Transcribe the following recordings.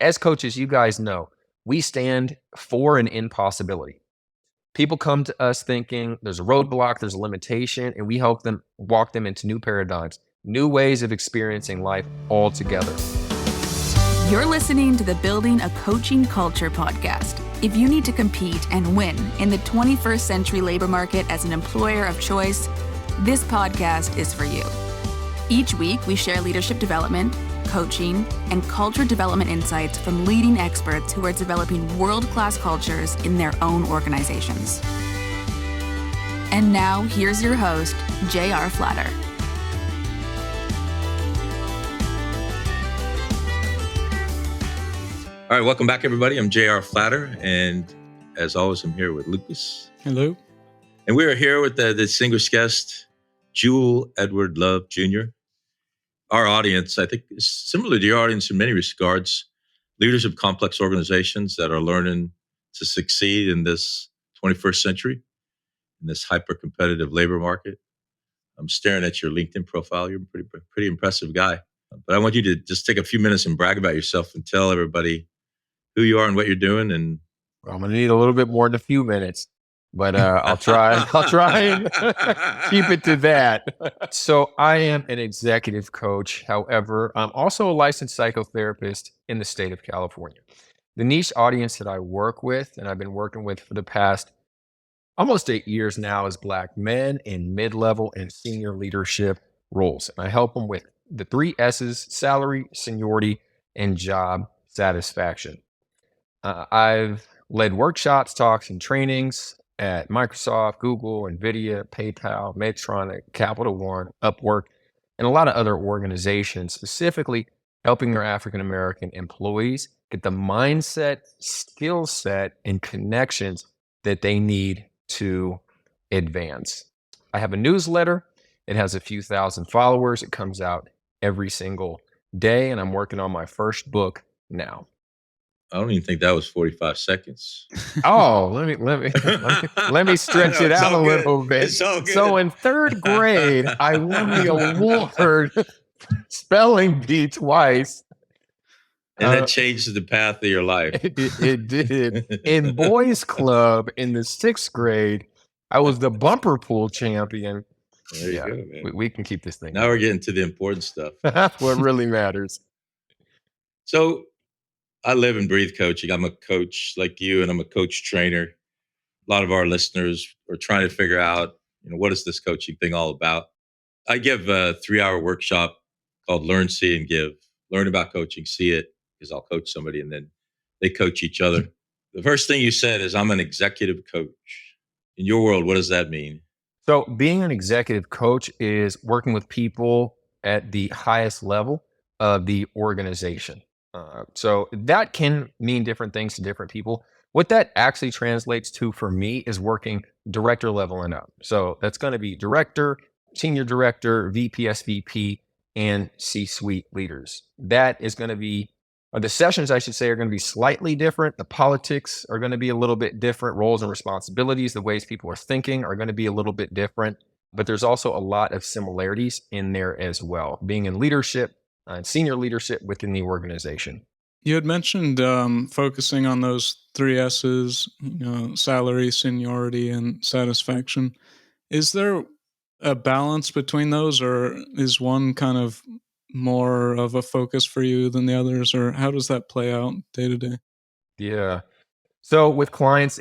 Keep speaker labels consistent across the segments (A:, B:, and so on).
A: as coaches, you guys know, we stand for an impossibility. People come to us thinking there's a roadblock, there's a limitation, and we help them walk them into new paradigms, new ways of experiencing life altogether.
B: You're listening to the Building a Coaching Culture podcast. If you need to compete and win in the 21st century labor market as an employer of choice, this podcast is for you. Each week, we share leadership development, coaching, and culture development insights from leading experts who are developing world-class cultures in their own organizations. And now, here's your host, J.R. Flatter.
C: All right, welcome back, everybody. I'm J.R. Flatter, and as always, I'm here with Lucas.
D: Hello.
C: And we are here with the distinguished guest, Jewel Edward Love Jr. Our audience, I think, is similar to your audience in many regards, leaders of complex organizations that are learning to succeed in this 21st century, in this hyper-competitive labor market. I'm staring at your LinkedIn profile. You're a pretty impressive guy. But I want you to just take a few minutes and brag about yourself and tell everybody who you are and what you're doing. And
A: I'm going to need a little bit more than a few minutes, but I'll try and keep it to that. So I am an executive coach. However, I'm also a licensed psychotherapist in the state of California. The niche audience that I work with, and I've been working with for the past almost 8 years now, is Black men in mid-level and senior leadership roles. And I help them with the 3 S's: salary, seniority, and job satisfaction. I've led workshops, talks, and trainings at Microsoft, Google, NVIDIA, PayPal, Medtronic, Capital One, Upwork, and a lot of other organizations, specifically helping their African-American employees get the mindset, skill set, and connections that they need to advance. I have a newsletter. It has a few thousand followers. It comes out every single day, and I'm working on my first book now.
C: I don't even think that was 45 seconds.
A: Oh, let me stretch it out a little bit. So in 3rd grade, I won the award, spelling bee twice.
C: And that changed the path of your life.
A: It did. In boys club in the 6th grade, I was the bumper pool champion.
C: There you go, man.
A: We can keep this thing.
C: Now we're getting to the important stuff.
A: That's what really matters.
C: So I live and breathe coaching. I'm a coach like you, and I'm a coach trainer. A lot of our listeners are trying to figure out, what is this coaching thing all about? I give a 3-hour workshop called Learn, See, and Give. Learn about coaching, see it, because I'll coach somebody, and then they coach each other. The first thing you said is, I'm an executive coach. In your world, what does that mean?
A: So being an executive coach is working with people at the highest level of the organization. So that can mean different things to different people. What that actually translates to for me is working director level and up. So that's going to be director, senior director, VP, SVP, and C-suite leaders. That is going to be, the sessions I should say are going to be slightly different. The politics are going to be a little bit different. Roles and responsibilities, the ways people are thinking are going to be a little bit different. But there's also a lot of similarities in there as well. Being in leadership, senior leadership within the organization.
D: You had mentioned focusing on those 3 S's, salary, seniority, and satisfaction. Is there a balance between those, or is one kind of more of a focus for you than the others, or how does that play out day to day?
A: Yeah. So with clients,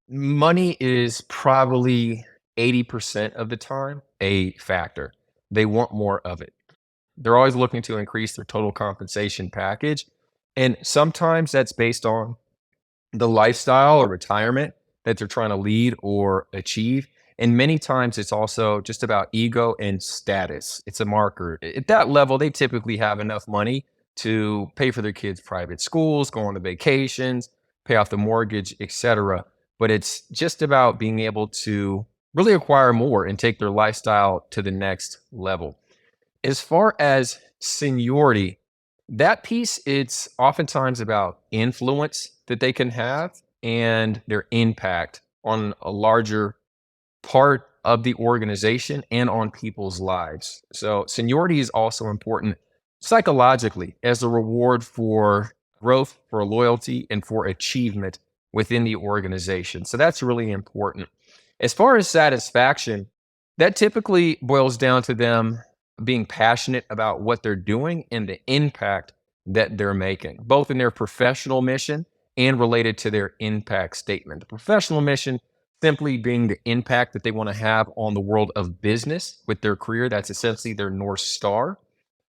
A: money is probably 80% of the time a factor. They want more of it. They're always looking to increase their total compensation package. And sometimes that's based on the lifestyle or retirement that they're trying to lead or achieve. And many times it's also just about ego and status. It's a marker. At that level, they typically have enough money to pay for their kids' private schools, go on the vacations, pay off the mortgage, etc. But it's just about being able to really acquire more and take their lifestyle to the next level. As far as seniority, that piece, it's oftentimes about influence that they can have and their impact on a larger part of the organization and on people's lives. So seniority is also important psychologically as a reward for growth, for loyalty, and for achievement within the organization. So that's really important. As far as satisfaction, that typically boils down to them being passionate about what they're doing and the impact that they're making, both in their professional mission and related to their impact statement. The professional mission simply being the impact that they want to have on the world of business with their career. That's essentially their North Star,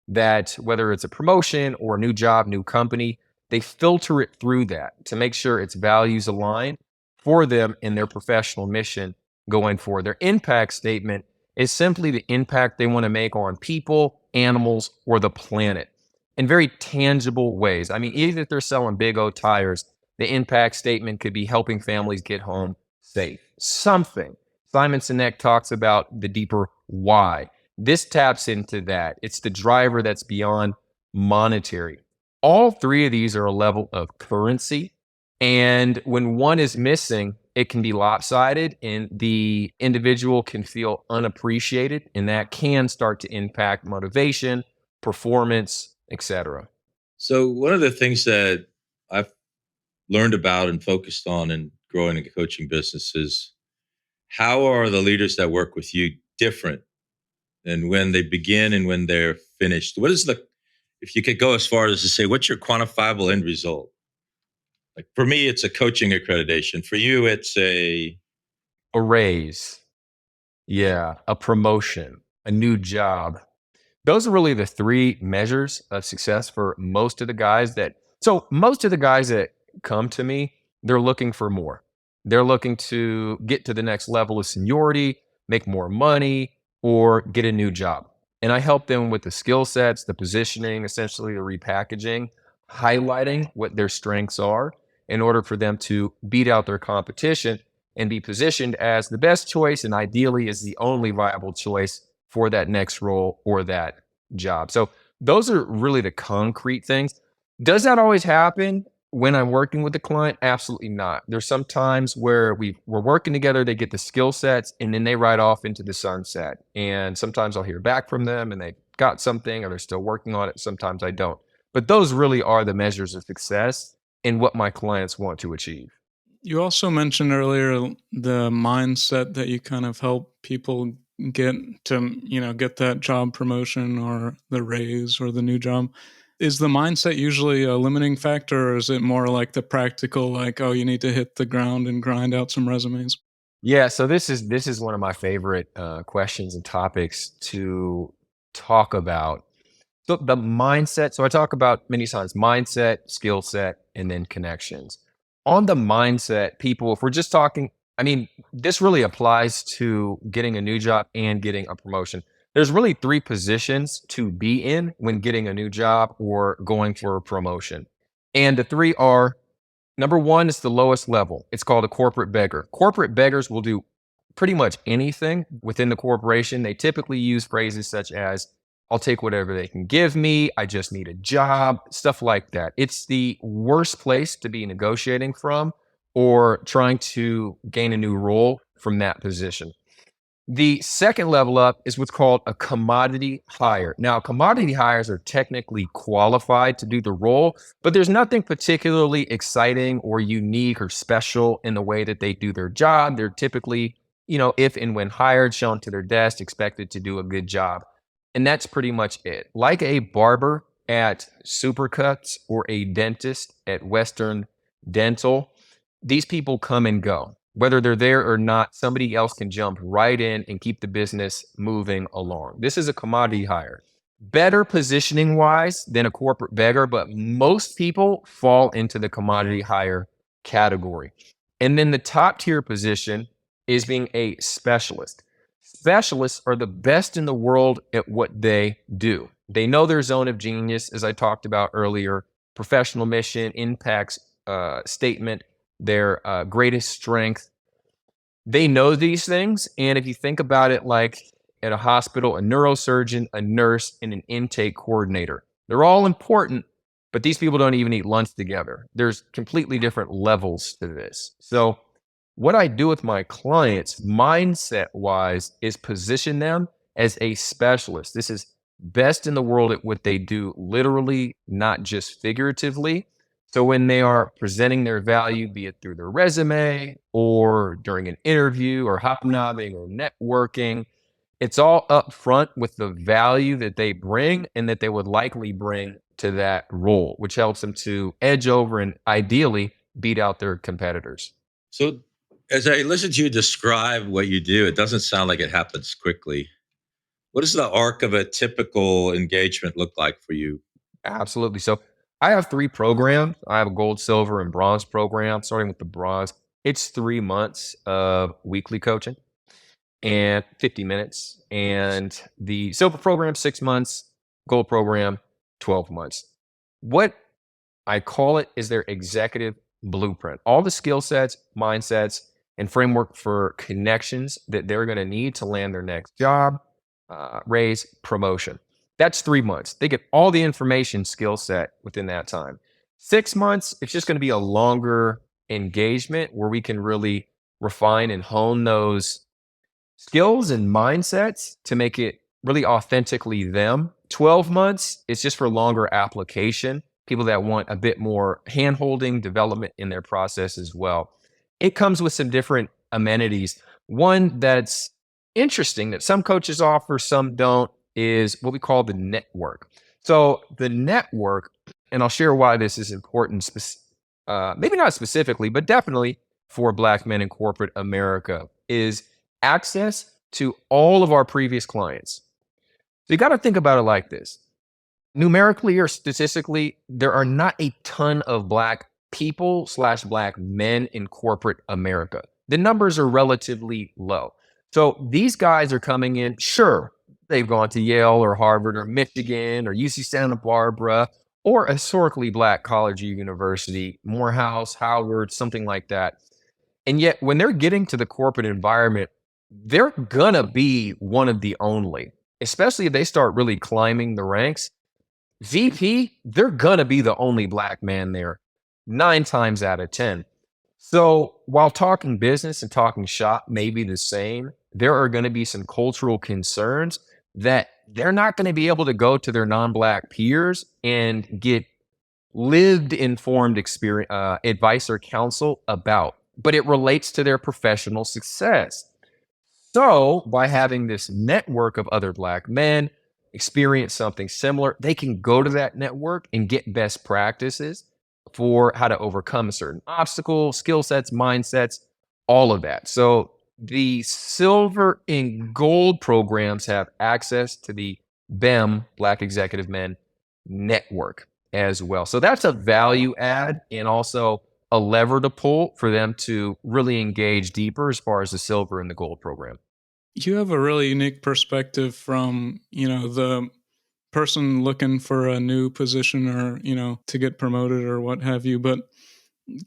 A: that whether it's a promotion or a new job, new company, they filter it through that to make sure its values align for them in their professional mission going forward. Their impact statement is simply the impact they want to make on people, animals, or the planet in very tangible ways. I mean, even if they're selling big O tires, the impact statement could be helping families get home safe. Something. Simon Sinek talks about the deeper why. This taps into that. It's the driver that's beyond monetary. All three of these are a level of currency. And when one is missing, it can be lopsided and the individual can feel unappreciated. And that can start to impact motivation, performance, etc.
C: So one of the things that I've learned about and focused on in growing a coaching business is how are the leaders that work with you different than when they begin and when they're finished? What is if you could go as far as to say, what's your quantifiable end result? Like for me, it's a coaching accreditation. For you, it's
A: A raise. Yeah. A promotion, a new job. Those are really the three measures of success for most of the guys most of the guys that come to me, they're looking for more. They're looking to get to the next level of seniority, make more money, or get a new job. And I help them with the skill sets, the positioning, essentially the repackaging, highlighting what their strengths are in order for them to beat out their competition and be positioned as the best choice and ideally is the only viable choice for that next role or that job. So those are really the concrete things. Does that always happen when I'm working with the client? Absolutely not. There's some times where we're working together, they get the skill sets, and then they ride off into the sunset. And sometimes I'll hear back from them and they got something or they're still working on it. Sometimes I don't. But those really are the measures of success in what my clients want to achieve.
D: You also mentioned earlier the mindset that you kind of help people get to, get that job promotion or the raise or the new job. Is the mindset usually a limiting factor, or is it more like the practical, like, oh, you need to hit the ground and grind out some resumes?
A: Yeah, so this is one of my favorite questions and topics to talk about. So the mindset, so I talk about many times mindset, skill set, and then connections. On the mindset, people, if we're just talking, I mean, this really applies to getting a new job and getting a promotion. There's really three positions to be in when getting a new job or going for a promotion. And the three are: number one is the lowest level. It's called a corporate beggar. Corporate beggars will do pretty much anything within the corporation. They typically use phrases such as, I'll take whatever they can give me, I just need a job, stuff like that. It's the worst place to be negotiating from or trying to gain a new role from that position. The second level up is what's called a commodity hire. Now, commodity hires are technically qualified to do the role, but there's nothing particularly exciting or unique or special in the way that they do their job. They're typically, if and when hired, shown to their desk, expected to do a good job. And that's pretty much it. Like a barber at Supercuts or a dentist at Western Dental, these people come and go. Whether they're there or not, somebody else can jump right in and keep the business moving along. This is a commodity hire. Better positioning wise than a corporate beggar, but most people fall into the commodity hire category. And then the top tier position is being a specialist. Specialists are the best in the world at what they do. They know their zone of genius, as I talked about earlier, professional mission, impacts statement, their greatest strength. They know these things. And if you think about it like at a hospital, a neurosurgeon, a nurse, and an intake coordinator, they're all important, but these people don't even eat lunch together. There's completely different levels to this. So what I do with my clients, mindset wise, is position them as a specialist. This is best in the world at what they do, literally, not just figuratively. So when they are presenting their value, be it through their resume or during an interview or hobnobbing or networking, it's all up front with the value that they bring and that they would likely bring to that role, which helps them to edge over and ideally beat out their competitors.
C: So, as I listen to you describe what you do, it doesn't sound like it happens quickly. What does the arc of a typical engagement look like for you?
A: Absolutely. So I have three programs. I have a gold, silver, and bronze program. Starting with the bronze, it's 3 months of weekly coaching and 50 minutes. And the silver program, 6 months, gold program, 12 months. What I call it is their executive blueprint. All the skill sets, mindsets, and framework for connections that they're going to need to land their next job, raise, promotion. That's 3 months. They get all the information skill set within that time. 6 months, it's just going to be a longer engagement where we can really refine and hone those skills and mindsets to make it really authentically them. 12 months is just for longer application, people that want a bit more hand-holding development in their process as well. It comes with some different amenities. One that's interesting that some coaches offer, some don't, is what we call the network. So the network, and I'll share why this is important, maybe not specifically, but definitely for Black men in corporate America, is access to all of our previous clients. So you got to think about it like this. Numerically or statistically, there are not a ton of Black people / Black men in corporate America. The numbers are relatively low. So these guys are coming in, sure, they've gone to Yale or Harvard or Michigan or UC Santa Barbara or a historically Black college or university, Morehouse, Howard, something like that. And yet, when they're getting to the corporate environment, they're gonna be one of the only, especially if they start really climbing the ranks. VP, they're gonna be the only Black man there 9 times out of 10. So while talking business and talking shop may be the same, there are gonna be some cultural concerns that they're not gonna be able to go to their non-Black peers and get lived informed experience, advice or counsel about, but it relates to their professional success. So by having this network of other Black men experience something similar, they can go to that network and get best practices for how to overcome a certain obstacle, skill sets, mindsets, all of that. So the silver and gold programs have access to the BEM, Black Executive Men network as well. So that's a value add and also a lever to pull for them to really engage deeper as far as the silver and the gold program.
D: You have a really unique perspective from, the person looking for a new position or, to get promoted or what have you. But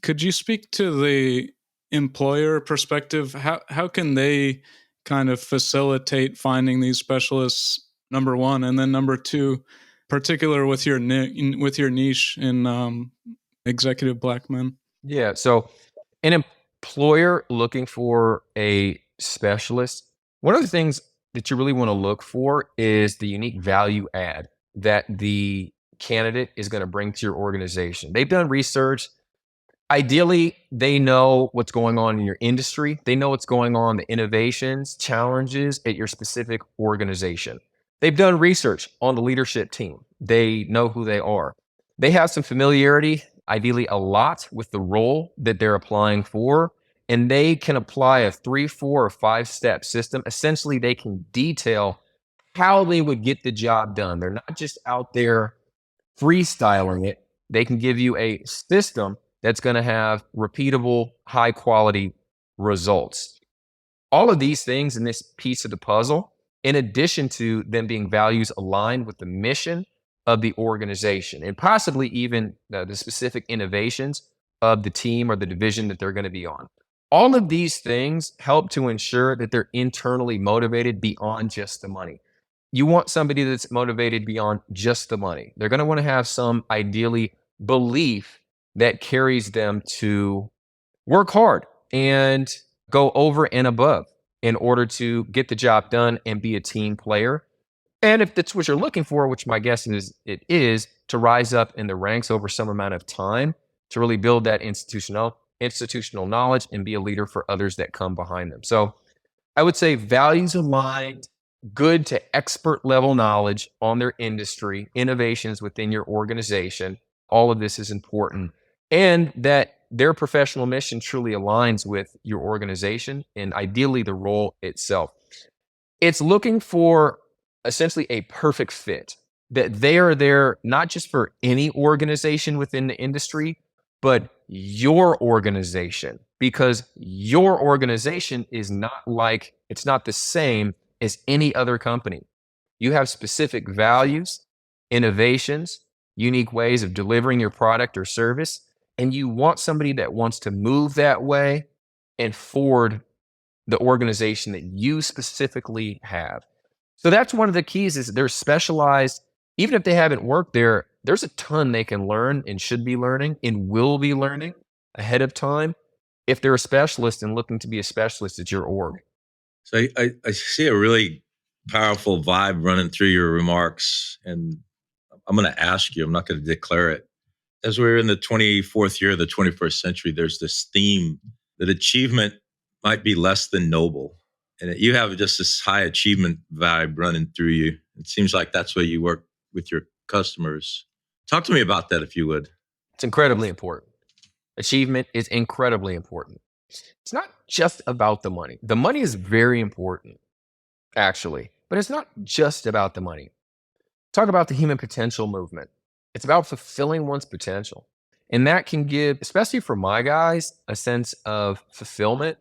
D: could you speak to the employer perspective? How can they kind of facilitate finding these specialists, number one, and then number two, particular with your niche in executive Black men?
A: Yeah. So an employer looking for a specialist, one of the things that you really want to look for is the unique value add that the candidate is going to bring to your organization. They've done research. Ideally, they know what's going on in your industry. They know what's going on, the innovations, challenges at your specific organization. They've done research on the leadership team. They know who they are. They have some familiarity, ideally a lot, with the role that they're applying for, and they can apply a 3, 4, or 5-step system. Essentially, they can detail how they would get the job done. They're not just out there freestyling it. They can give you a system that's going to have repeatable, high quality results. All of these things in this piece of the puzzle, in addition to them being values aligned with the mission of the organization and possibly even the specific innovations of the team or the division that they're going to be on. All of these things help to ensure that they're internally motivated beyond just the money. You want somebody that's motivated beyond just the money. They're going to want to have some ideally belief that carries them to work hard and go over and above in order to get the job done and be a team player. And if that's what you're looking for, which my guess is it is, to rise up in the ranks over some amount of time, to really build that institutional knowledge and be a leader for others that come behind them. So I would say values aligned, good to expert level knowledge on their industry, innovations within your organization. All of this is important. And that their professional mission truly aligns with your organization and ideally the role itself. It's looking for essentially a perfect fit, that they are there not just for any organization within the industry, but your organization, because your organization is it's not the same as any other company. You have specific values, innovations, unique ways of delivering your product or service, and you want somebody that wants to move that way and forward the organization that you specifically have. So that's one of the keys is they're specialized. Even if they haven't worked there, there's a ton they can learn and should be learning and will be learning ahead of time if they're a specialist and looking to be a specialist at your org.
C: So I see a really powerful vibe running through your remarks, and I'm going to ask you, I'm not going to declare it. As we're in the 24th year of the 21st century, there's this theme that achievement might be less than noble. And that you have just this high achievement vibe running through you. It seems like that's where you work with your customers. Talk to me about that, if you would.
A: It's incredibly important. Achievement is incredibly important. It's not just about the money. The money is very important, actually, but it's not just about the money. Talk about the human potential movement. It's about fulfilling one's potential. And that can give, especially for my guys, a sense of fulfillment,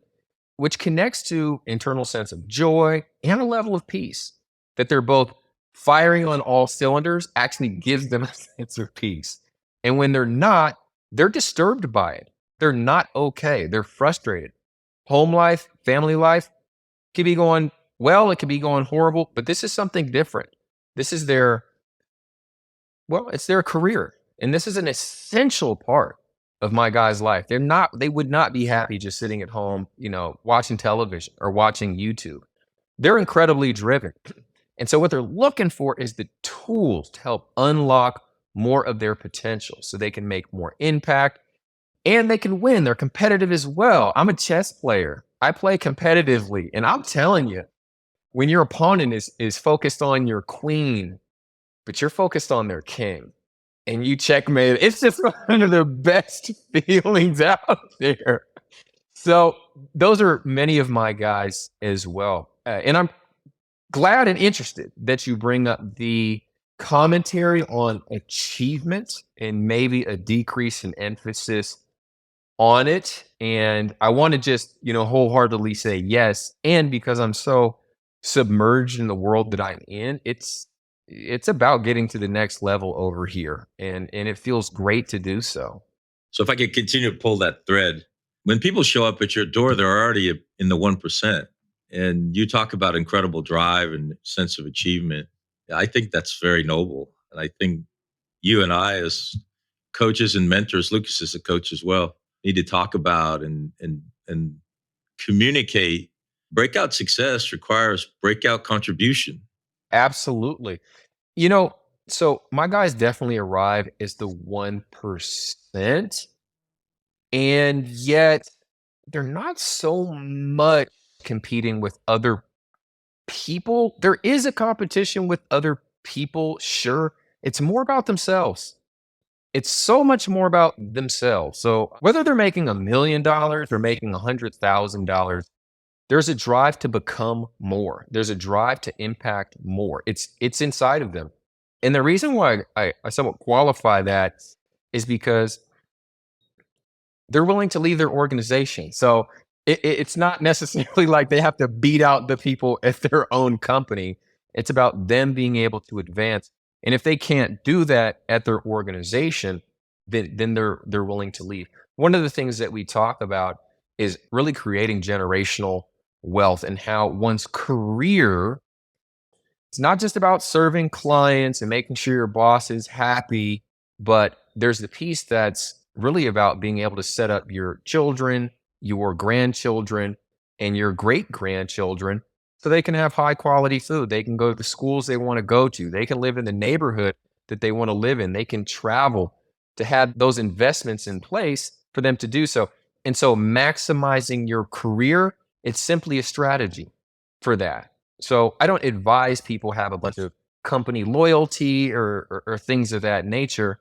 A: which connects to internal sense of joy and a level of peace. That they're both firing on all cylinders actually gives them a sense of peace. And when they're not, they're disturbed by it. They're not okay. They're frustrated. Home life, family life could be going well, it could be going horrible, but this is something different. This is it's their career. And this is an essential part of my guy's life. They would not be happy just sitting at home, watching television or watching YouTube. They're incredibly driven. And so what they're looking for is the tools to help unlock more of their potential so they can make more impact and they can win. They're competitive as well. I'm a chess player. I play competitively. And I'm telling you, when your opponent is focused on your queen, but you're focused on their king, and you checkmate, it's just one of the best feelings out there. So those are many of my guys as well. And I'm glad and interested that you bring up the commentary on achievement and maybe a decrease in emphasis on it. And I want to just, wholeheartedly say yes. And because I'm so submerged in the world that I'm in, it's about getting to the next level over here. And it feels great to do so.
C: So if I could continue to pull that thread, when people show up at your door, they're already in the 1%. And you talk about incredible drive and sense of achievement. I think that's very noble. And I think you and I, as coaches and mentors, Lucas is a coach as well, need to talk about and communicate. Breakout success requires breakout contribution.
A: Absolutely. So my guys definitely arrive as the 1%, and yet they're not so much competing with other people. There is a competition with other people, sure. It's more about themselves. It's so much more about themselves. So whether they're making $1 million or making $100,000, there's a drive to become more. There's a drive to impact more. It's inside of them. And the reason why I somewhat qualify that is because they're willing to leave their organization. So it's not necessarily like they have to beat out the people at their own company. It's about them being able to advance. And if they can't do that at their organization, then they're willing to leave. One of the things that we talk about is really creating generational wealth and how one's career, it's not just about serving clients and making sure your boss is happy, but there's the piece that's really about being able to set up your children, your grandchildren, and your great grandchildren so they can have high quality food. They can go to the schools they want to go to. They can live in the neighborhood that they want to live in. They can travel. to have those investments in place for them to do so. And so maximizing your career, it's simply a strategy for that. So I don't advise people have a bunch of company loyalty or things of that nature.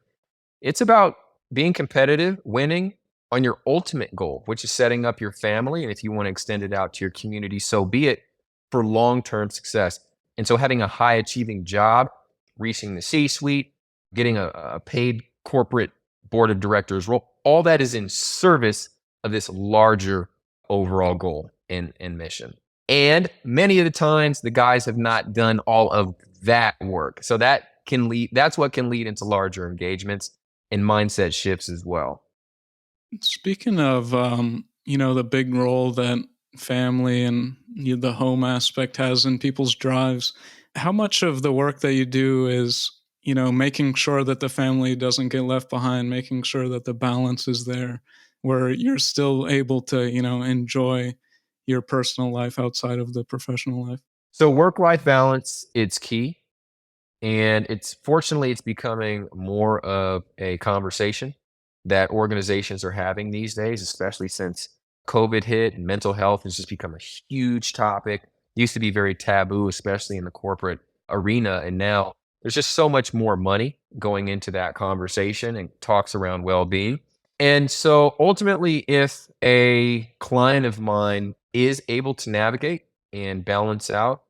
A: It's about being competitive, winning on your ultimate goal, which is setting up your family. And if you want to extend it out to your community, so be it, for long term success. And so having a high achieving job, reaching the C suite, getting a paid corporate board of directors role, all that is in service of this larger overall goal and mission. And many of the times, the guys have not done all of that work. So that's what can lead into larger engagements and mindset shifts as well.
D: Speaking of, the big role that family and the home aspect has in people's drives, how much of the work that you do is, making sure that the family doesn't get left behind, making sure that the balance is there, where you're still able to, enjoy your personal life outside of the professional life?
A: So work-life balance, it's key. And it's becoming more of a conversation that organizations are having these days, especially since COVID hit and mental health has just become a huge topic. Used to be very taboo, especially in the corporate arena. And now there's just so much more money going into that conversation and talks around well-being. And so ultimately, if a client of mine is able to navigate and balance out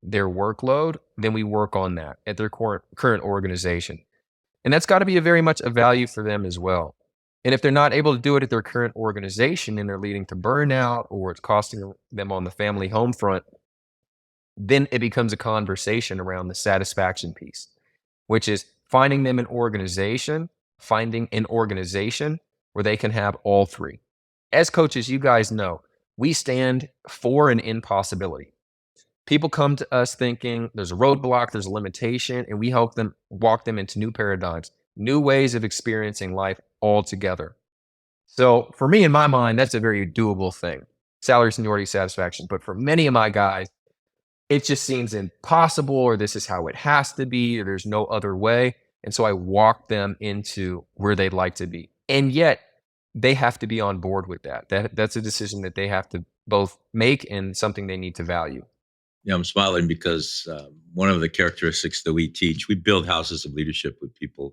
A: their workload, then we work on that at their current organization. And that's got to be a very much a value for them as well. And if they're not able to do it at their current organization and they're leading to burnout or it's costing them on the family home front, then it becomes a conversation around the satisfaction piece, which is finding an organization where they can have all three. As coaches, you guys know, we stand for an impossibility. People come to us thinking there's a roadblock, there's a limitation, and we help them walk them into new paradigms, new ways of experiencing life altogether. So for me, in my mind, that's a very doable thing. Salary, seniority, satisfaction. But for many of my guys, it just seems impossible, or this is how it has to be, or there's no other way. And so I walk them into where they'd like to be. And yet they have to be on board with that. That's a decision that they have to both make and something they need to value.
C: Yeah, I'm smiling because one of the characteristics that we teach, we build houses of leadership with people.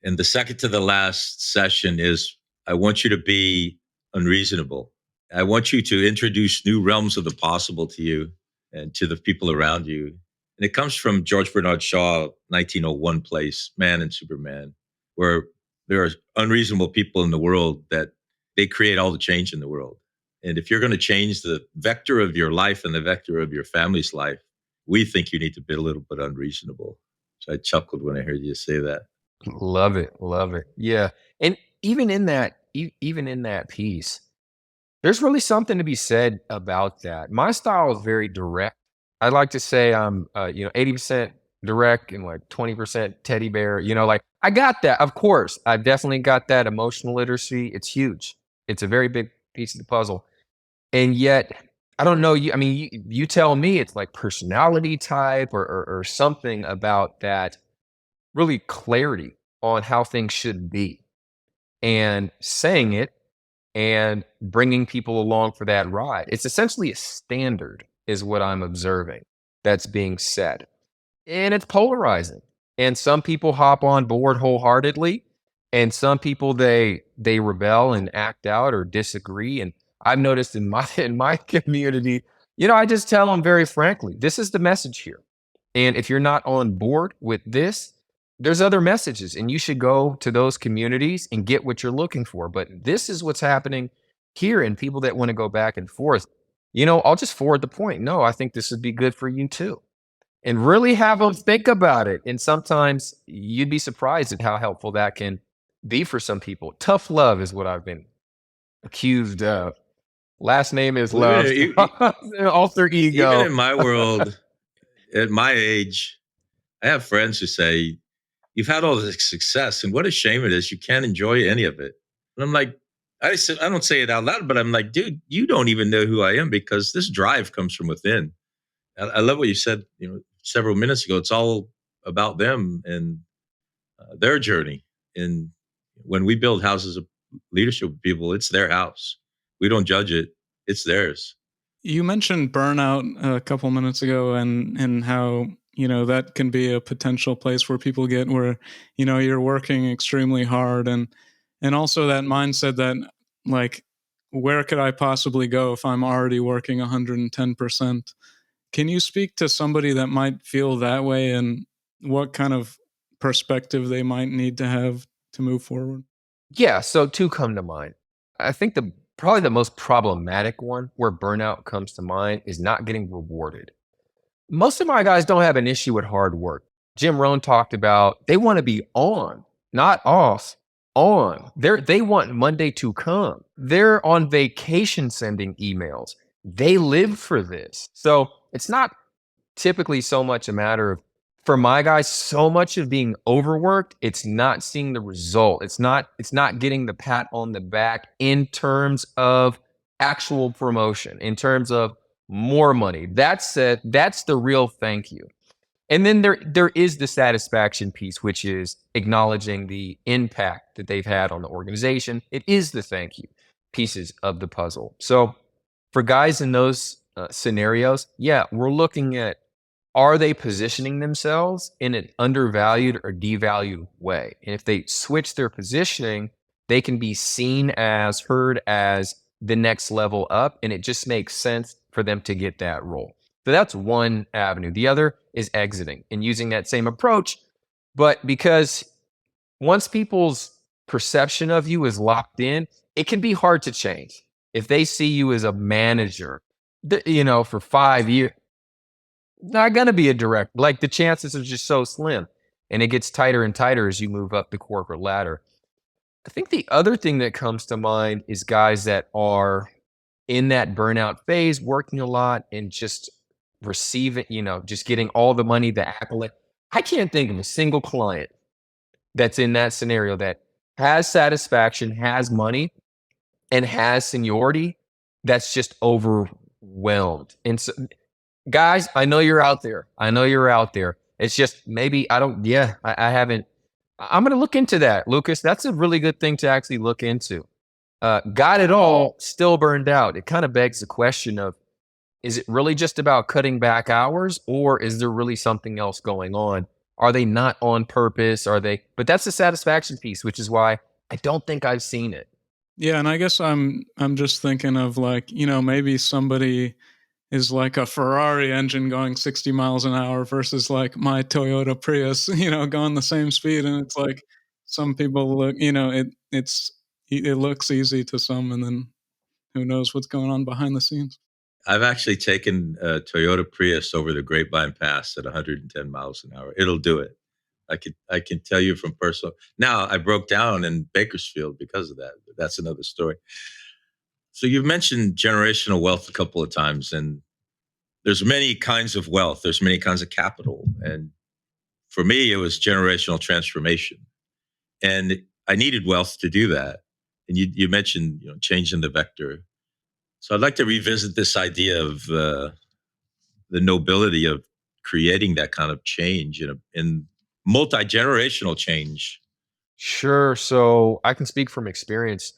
C: And the second to the last session is, I want you to be unreasonable. I want you to introduce new realms of the possible to you and to the people around you. And it comes from George Bernard Shaw, 1901 place, Man and Superman, where there are unreasonable people in the world that they create all the change in the world. And if you're going to change the vector of your life and the vector of your family's life, we think you need to be a little bit unreasonable. So I chuckled when I heard you say that.
A: Love it. Love it. Yeah. And even in that piece, there's really something to be said about that. My style is very direct. I like to say I'm 80% direct and like 20% teddy bear, like I got that. Of course, I've definitely got that emotional literacy. It's huge. It's a very big piece of the puzzle. And yet, I don't know. You tell me it's like personality type or something about that really clarity on how things should be and saying it and bringing people along for that ride. It's essentially a standard, is what I'm observing that's being said. And it's polarizing. And some people hop on board wholeheartedly, and some people they rebel and act out or disagree. And I've noticed in my community, I just tell them very frankly, this is the message here. And if you're not on board with this, there's other messages, and you should go to those communities and get what you're looking for. But this is what's happening here, and people that want to go back and forth, I'll just forward the point. No, I think this would be good for you too. And really have them think about it. And sometimes you'd be surprised at how helpful that can be for some people. Tough love is what I've been accused of. Last name is Love. Alter ego.
C: Even in my world, at my age, I have friends who say, you've had all this success, and what a shame it is you can't enjoy any of it. And I'm like, I don't say it out loud, but I'm like, dude, you don't even know who I am, because this drive comes from within. I love what you said, several minutes ago. It's all about them and their journey. And When we build houses of leadership people, it's their house. We don't judge it. It's theirs.
D: You mentioned burnout a couple minutes ago, and how that can be a potential place where people get, where you're working extremely hard, and also that mindset that, like, where could I possibly go if I'm already working 110%? Can you speak to somebody that might feel that way, and what kind of perspective they might need to have to move forward?
A: Yeah, so two come to mind. I think the probably the most problematic one where burnout comes to mind is not getting rewarded. Most of my guys don't have an issue with hard work. Jim Rohn talked about they want to be on, not off, on. They want Monday to come. They're on vacation sending emails. They live for this. So it's not typically so much a matter of, for my guys, so much of being overworked, it's not seeing the result. It's not getting the pat on the back in terms of actual promotion, in terms of more money. That's it. That's the real thank you. And then there is the satisfaction piece, which is acknowledging the impact that they've had on the organization. It is the thank you pieces of the puzzle. So for guys in those scenarios, yeah, we're looking at, are they positioning themselves in an undervalued or devalued way? And if they switch their positioning, they can be seen as, heard as the next level up, and it just makes sense for them to get that role. So that's one avenue. The other is exiting and using that same approach, but because once people's perception of you is locked in, it can be hard to change. If they see you as a manager, for 5 years, not going to be a direct, like the chances are just so slim, and it gets tighter and tighter as you move up the corporate ladder. I think the other thing that comes to mind is guys that are in that burnout phase, working a lot and just receiving, just getting all the money, the accolade. I can't think of a single client that's in that scenario that has satisfaction, has money, and has seniority that's just overwhelmed. And so, guys, I know you're out there. I know you're out there. It's just maybe I haven't. I'm going to look into that, Lucas. That's a really good thing to actually look into. Got it all, still burned out. It kind of begs the question of, is it really just about cutting back hours, or is there really something else going on? Are they not on purpose? Are they? But that's the satisfaction piece, which is why I don't think I've seen it.
D: Yeah, and I guess I'm just thinking of, like, maybe somebody is like a Ferrari engine going 60 miles an hour versus like my Toyota Prius, going the same speed. And it's like, some people look, it looks easy to some, and then who knows what's going on behind the scenes.
C: I've actually taken a Toyota Prius over the Grapevine Pass at 110 miles an hour. It'll do it. I can tell you from personal. Now, I broke down in Bakersfield because of that. But that's another story. So you've mentioned generational wealth a couple of times, and there's many kinds of wealth. There's many kinds of capital, and for me, it was generational transformation, and I needed wealth to do that. And you mentioned changing the vector. So I'd like to revisit this idea of the nobility of creating that kind of change in multi-generational change.
A: Sure. So I can speak from experience.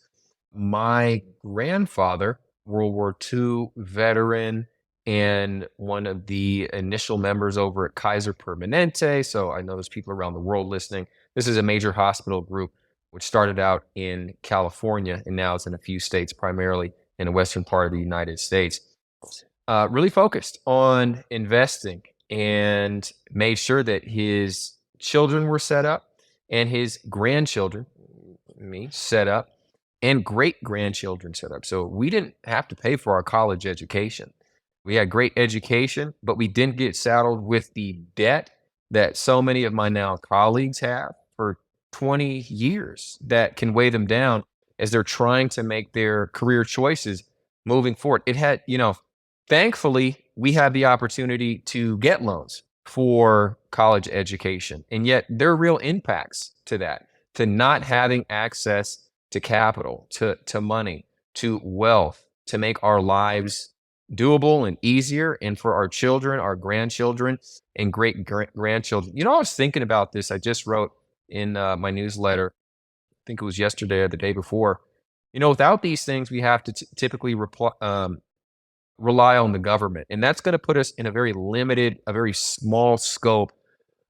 A: My grandfather, World War II veteran, and one of the initial members over at Kaiser Permanente. So I know there's people around the world listening. This is a major hospital group which started out in California and now is in a few states, primarily in the western part of the United States. Really focused on investing and made sure that his children were set up and his grandchildren, me, set up, and great grandchildren set up. So we didn't have to pay for our college education. We had great education, but we didn't get saddled with the debt that so many of my now colleagues have for 20 years that can weigh them down as they're trying to make their career choices moving forward. It had, thankfully, we had the opportunity to get loans for college education. And yet there are real impacts to that, to not having access to capital, to money, to wealth, to make our lives doable and easier, and for our children, our grandchildren, and great grandchildren. I was thinking about this. I just wrote in my newsletter think it was yesterday or the day before. Without these things, we have to typically rely on the government. And that's going to put us in a very limited, a very small scope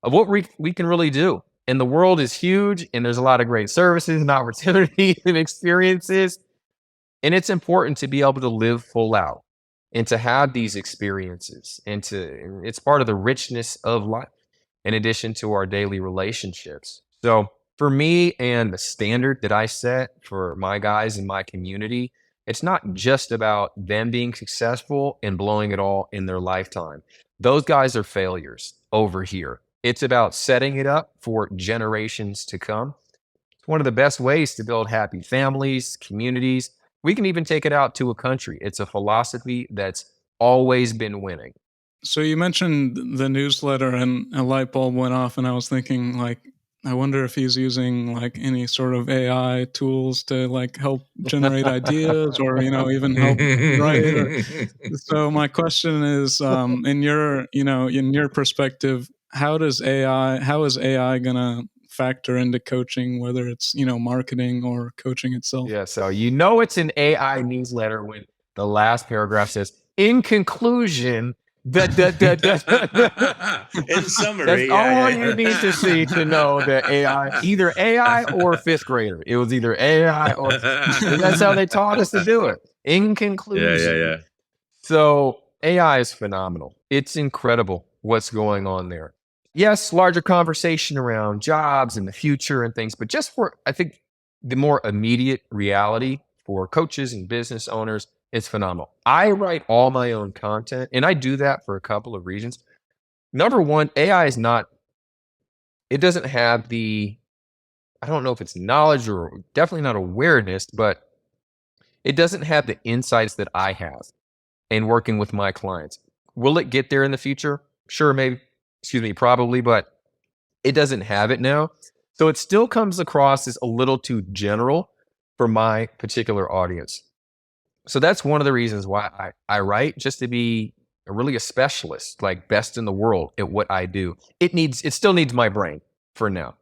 A: of what we can really do. And the world is huge, and there's a lot of great services and opportunities and experiences. And it's important to be able to live full out and to have these experiences. It's part of the richness of life in addition to our daily relationships. So for me and the standard that I set for my guys in my community, it's not just about them being successful and blowing it all in their lifetime. Those guys are failures over here. It's about setting it up for generations to come. It's one of the best ways to build happy families, communities. We can even take it out to a country. It's a philosophy that's always been winning.
D: So you mentioned the newsletter and a light bulb went off, and I was thinking, like, I wonder if he's using like any sort of AI tools to like help generate ideas or, even help write. So my question is, in your perspective, how is AI gonna factor into coaching, whether it's, marketing or coaching itself?
A: Yeah, so it's an AI newsletter when the last paragraph says, in conclusion,
C: In summary,
A: that's all you need to see to know that either AI or fifth grader. It was either AI or that's how they taught us to do it. In conclusion.
C: Yeah.
A: So AI is phenomenal. It's incredible what's going on there. Yes, larger conversation around jobs and the future and things, but just for, I think, the more immediate reality for coaches and business owners, it's phenomenal. I write all my own content, and I do that for a couple of reasons. Number one, AI is it doesn't have I don't know if it's knowledge or definitely not awareness, but it doesn't have the insights that I have in working with my clients. Will it get there in the future? Sure, maybe, probably, but it doesn't have it now. So it still comes across as a little too general for my particular audience. So that's one of the reasons why I write, just to be a specialist, like best in the world at what I do. It still needs my brain for now.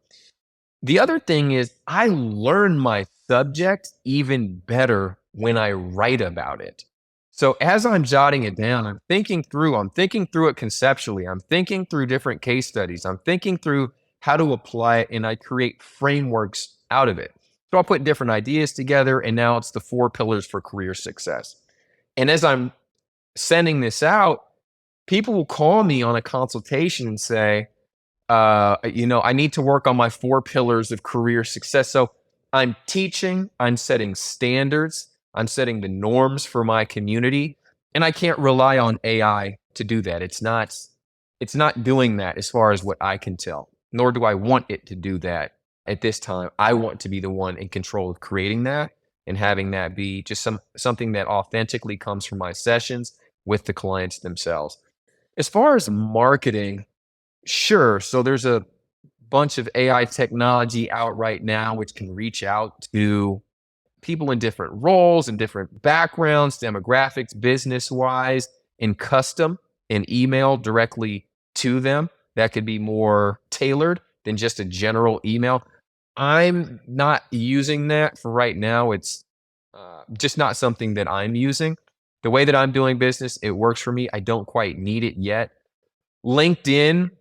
A: The other thing is I learn my subject even better when I write about it. So as I'm jotting it down, I'm thinking through it conceptually. I'm thinking through different case studies. I'm thinking through how to apply it, and I create frameworks out of it. So I'll put different ideas together, and now it's the 4 pillars for career success. And as I'm sending this out, people will call me on a consultation and say, I need to work on my 4 pillars of career success. So I'm teaching, I'm setting standards, I'm setting the norms for my community, and I can't rely on AI to do that. It's not doing that as far as what I can tell, nor do I want it to do that at this time. I want to be the one in control of creating that and having that be just something that authentically comes from my sessions with the clients themselves. As far as marketing, sure. So there's a bunch of AI technology out right now which can reach out to people in different roles and different backgrounds, demographics, business-wise, and custom and email directly to them. That could be more tailored than just a general email. I'm not using that for right now. It's just not something that I'm using. The way that I'm doing business, it works for me. I don't quite need it yet. LinkedIn,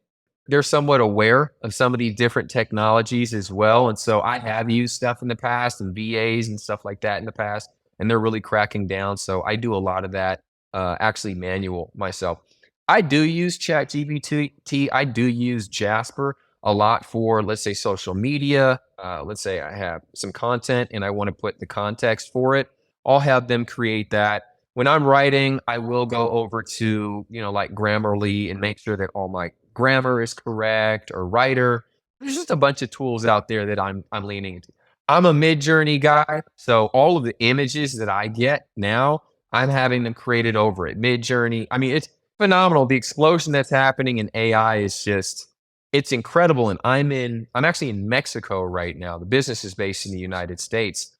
A: they're somewhat aware of some of these different technologies as well. And so I have used stuff in the past and VAs and stuff like that in the past, and they're really cracking down. So I do a lot of that actually manual myself. I do use ChatGPT. I do use Jasper a lot for, let's say, social media. Let's say I have some content and I want to put the context for it. I'll have them create that. When I'm writing, I will go over to, like Grammarly and make sure that all my grammar is correct, or Writer. There's just a bunch of tools out there that I'm leaning into. I'm a Midjourney guy, so all of the images that I get now, I'm having them created over at Midjourney. I mean, it's phenomenal. The explosion that's happening in AI is it's incredible. And I'm actually in Mexico right now. The business is based in the United States.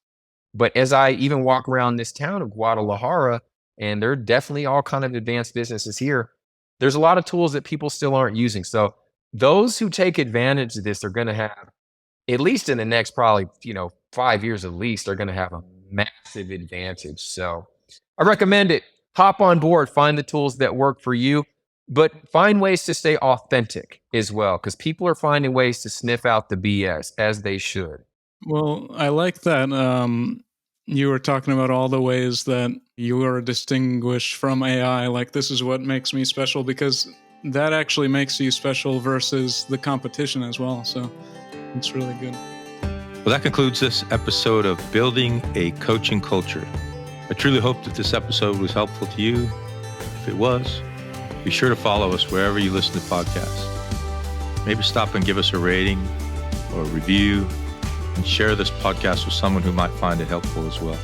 A: But as I even walk around this town of Guadalajara, and there are definitely all kind of advanced businesses here, there's a lot of tools that people still aren't using. So those who take advantage of this are going to have, at least in the next probably, 5 years at least are going to have a massive advantage. So I recommend it. Hop on board, find the tools that work for you, but find ways to stay authentic as well, because people are finding ways to sniff out the BS, as they should.
D: Well, I like that you were talking about all the ways that you are distinguished from AI. Like, this is what makes me special, because that actually makes you special versus the competition as well. So it's really good.
C: Well, that concludes this episode of Building a Coaching Culture. I truly hope that this episode was helpful to you. If it was, be sure to follow us wherever you listen to podcasts. Maybe stop and give us a rating or a review, and share this podcast with someone who might find it helpful as well.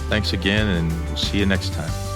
C: Thanks again, and we'll see you next time.